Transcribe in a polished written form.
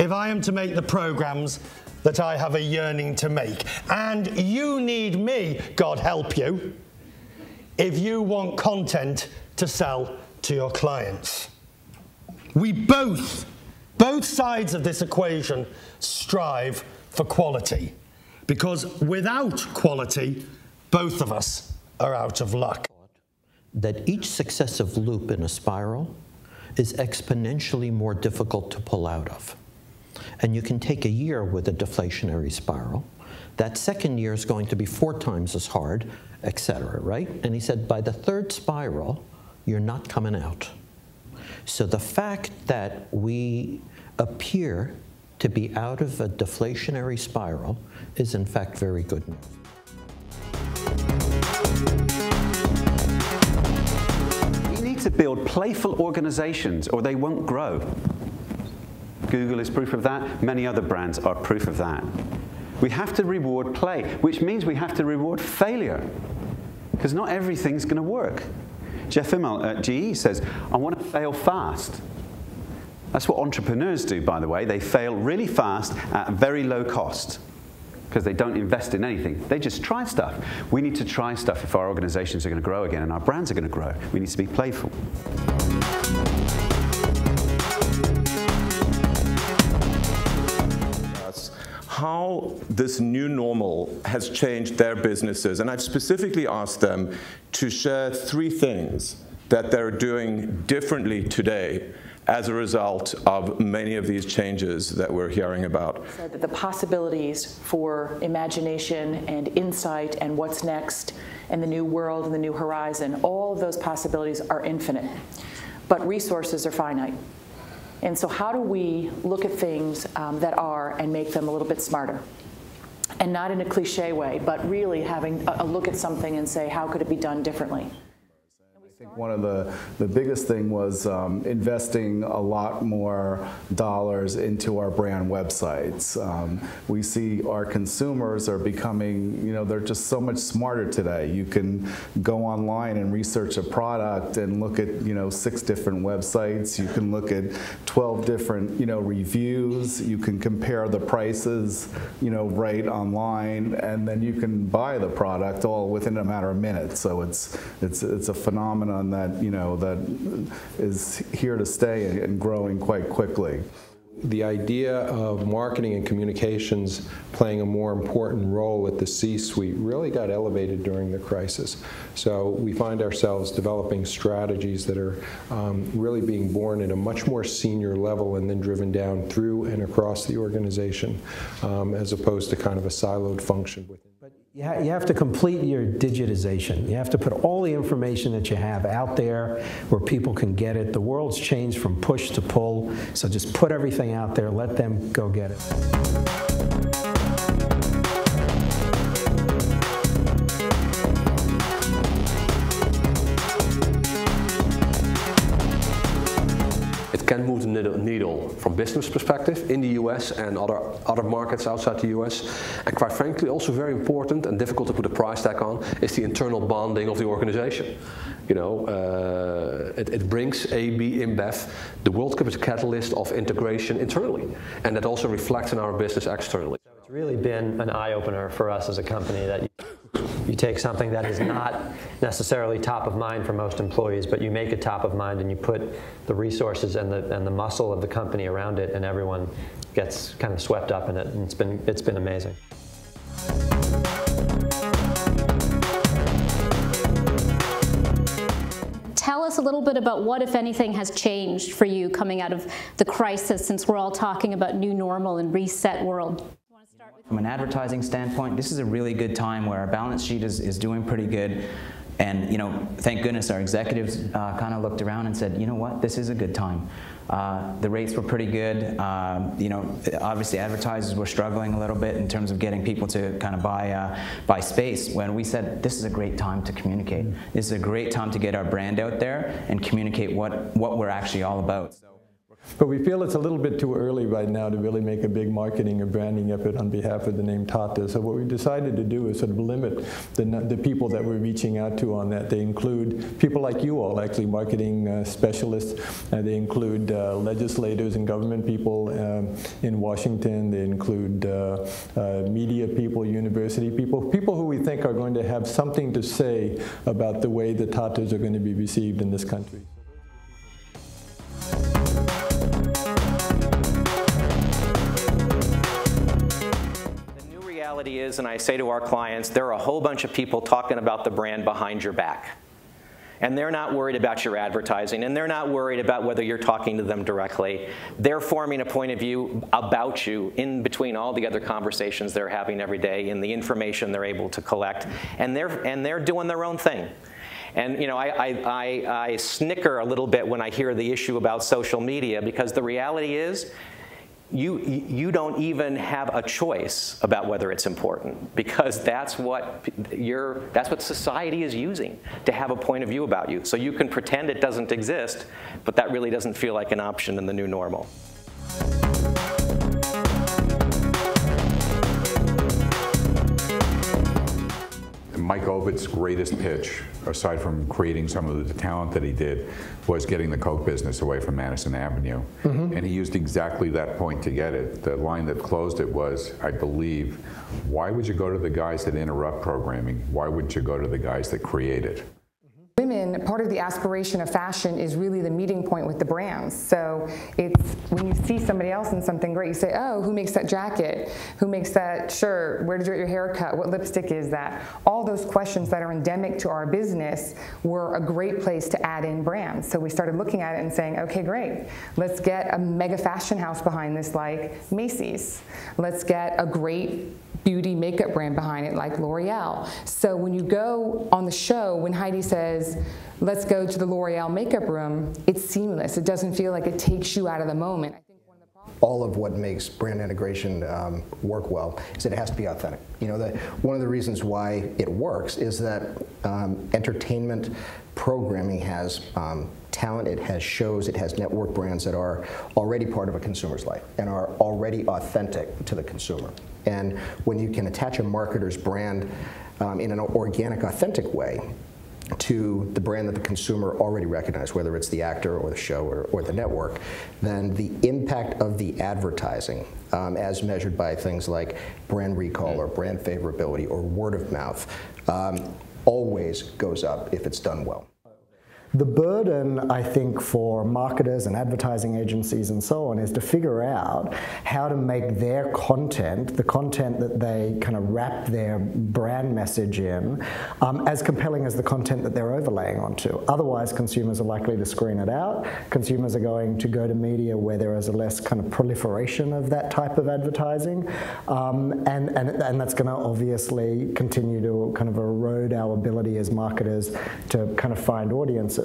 if I am to make the programs that I have a yearning to make. And you need me, God help you, if you want content to sell to your clients. We both sides of this equation strive for quality, because without quality, both of us are out of luck. That each successive loop in a spiral is exponentially more difficult to pull out of. And you can take a year with a deflationary spiral. That second year is going to be 4 times as hard, etc., right? And he said by the third spiral, you're not coming out. So the fact that we appear to be out of a deflationary spiral is in fact very good news. We need to build playful organizations or they won't grow. Google is proof of that. Many other brands are proof of that. We have to reward play, which means we have to reward failure, because not everything's going to work. Jeff Immel at GE says, I want to fail fast. That's what entrepreneurs do, by the way. They fail really fast at very low cost because they don't invest in anything. They just try stuff. We need to try stuff if our organizations are going to grow again and our brands are going to grow. We need to be playful. How this new normal has changed their businesses. And I've specifically asked them to share 3 things that they're doing differently today as a result of many of these changes that we're hearing about. So that the possibilities for imagination and insight and what's next and the new world and the new horizon, all of those possibilities are infinite, but resources are finite. And so how do we look at things that are and make them a little bit smarter? And not in a cliche way, but really having a look at something and say, how could it be done differently? I think one of the biggest thing was investing a lot more dollars into our brand websites. We see our consumers are becoming, you know, they're just so much smarter today. You can go online and research a product and look at, you know, 6 different websites. You can look at 12 different, you know, reviews. You can compare the prices, you know, right online, and then you can buy the product all within a matter of minutes. So it's a phenomenon that, you know, that is here to stay and growing quite quickly. The idea of marketing and communications playing a more important role at the C-suite really got elevated during the crisis. So we find ourselves developing strategies that are really being born at a much more senior level and then driven down through and across the organization, as opposed to kind of a siloed function within. You have to complete your digitization. You have to put all the information that you have out there where people can get it. The world's changed from push to pull, so just put everything out there, let them go get it. Can move the needle from business perspective in the US and other markets outside the US. And quite frankly, also very important and difficult to put a price tag on is the internal bonding of the organization. You know, it brings AB InBev. The World Cup is a catalyst of integration internally, and that also reflects in our business externally. So it's really been an eye-opener for us as a company that you take something that is not necessarily top of mind for most employees, but you make it top of mind and you put the resources and the muscle of the company around it, and everyone gets kind of swept up in it, and it's been amazing. Tell us a little bit about what, if anything, has changed for you coming out of the crisis, since we're all talking about new normal and reset world. From an advertising standpoint, this is a really good time where our balance sheet is doing pretty good. And, you know, thank goodness our executives kind of looked around and said, you know what, this is a good time. The rates were pretty good. You know, obviously advertisers were struggling a little bit in terms of getting people to kind of buy space. When we said, this is a great time to communicate. This is a great time to get our brand out there and communicate what we're actually all about. But we feel it's a little bit too early right now to really make a big marketing or branding effort on behalf of the name Tata. So what we decided to do is sort of limit the people that we're reaching out to on that. They include people like you all, actually marketing specialists. They include legislators and government people in Washington. They include media people, university people, people who we think are going to have something to say about the way the Tatas are going to be received in this country. Is, and I say to our clients, there are a whole bunch of people talking about the brand behind your back. And they're not worried about your advertising, and they're not worried about whether you're talking to them directly. They're forming a point of view about you in between all the other conversations they're having every day and the information they're able to collect, and they're doing their own thing. And you know, I snicker a little bit when I hear the issue about social media, because the reality is, you don't even have a choice about whether it's important, because that's what society is using to have a point of view about you. So you can pretend it doesn't exist, but that really doesn't feel like an option in the new normal. Mike Ovitt's greatest pitch, aside from creating some of the talent that he did, was getting the Coke business away from Madison Avenue. And he used exactly that point to get it. The line that closed it was, I believe, why would you go to the guys that interrupt programming? Why wouldn't you go to the guys that create it? Women, part of the aspiration of fashion is really the meeting point with the brands. So it's when you see somebody else in something great, you say, oh, who makes that jacket? Who makes that shirt? Where did you get your hair cut? What lipstick is that? All those questions that are endemic to our business were a great place to add in brands. So we started looking at it and saying, okay, great. Let's get a mega fashion house behind this like Macy's. Let's get a great beauty makeup brand behind it like L'Oreal. So when you go on the show, when Heidi says, let's go to the L'Oreal makeup room, it's seamless. It doesn't feel like it takes you out of the moment. All of what makes brand integration work well is that it has to be authentic. You know, one of the reasons why it works is that entertainment programming has talent, it has shows, it has network brands that are already part of a consumer's life and are already authentic to the consumer. And when you can attach a marketer's brand in an organic, authentic way to the brand that the consumer already recognizes, whether it's the actor or the show or the network, then the impact of the advertising, as measured by things like brand recall or brand favorability or word of mouth, always goes up if it's done well. The burden, I think, for marketers and advertising agencies and so on is to figure out how to make their content, the content that they kind of wrap their brand message in, as compelling as the content that they're overlaying onto. Otherwise, consumers are likely to screen it out. Consumers are going to go to media where there is a less kind of proliferation of that type of advertising, and that's going to obviously continue to kind of erode our ability as marketers to kind of find audiences.